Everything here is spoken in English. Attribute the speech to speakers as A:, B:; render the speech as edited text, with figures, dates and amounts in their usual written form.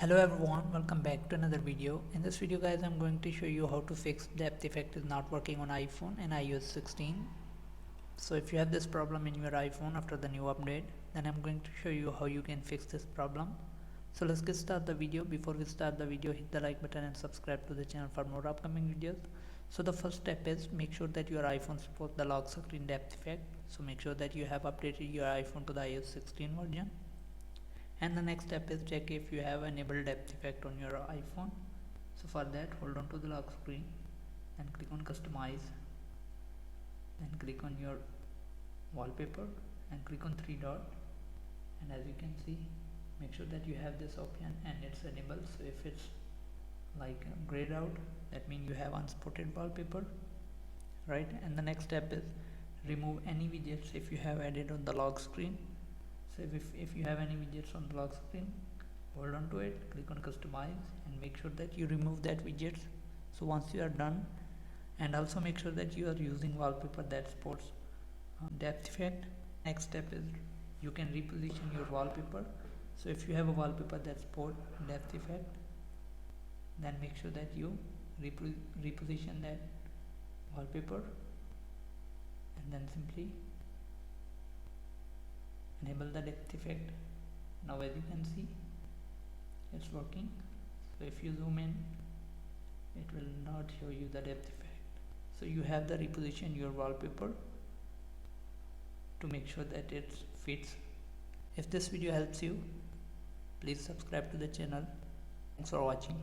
A: Hello everyone, welcome back to another video. In this video guys, I'm going to show you how to fix depth effect is not working on iPhone and iOS 16. So if you have this problem in your iPhone after the new update, then I'm going to show you how you can fix this problem. So let's get start the video. Before we start the video, hit the like button and subscribe to the channel for more upcoming videos. So the first step is make sure that your iPhone supports the lock screen depth effect. So make sure that you have updated your iPhone to the iOS 16 version. And the next step is check if you have enabled depth effect on your iPhone. So for that, hold on to the lock screen and click on customize, then click on your wallpaper and click on three dot, and as you can see, make sure that you have this option and it's enabled. So if it's like grayed out, that means you have unsupported wallpaper, right? And the next step is remove any widgets if you have added on the lock screen. So if you have any widgets on the lock screen, hold on to it, click on customize and make sure that you remove that widgets. So once you are done, and also make sure that you are using wallpaper that supports depth effect. Next step is you can reposition your wallpaper. So if you have a wallpaper that supports depth effect, then make sure that you reposition that wallpaper and then simply enable the depth effect. Now as you can see, it's working. So if you zoom in, it will not show you the depth effect. So you have the reposition your wallpaper to make sure that it fits. If this video helps you, please subscribe to the channel. Thanks for watching.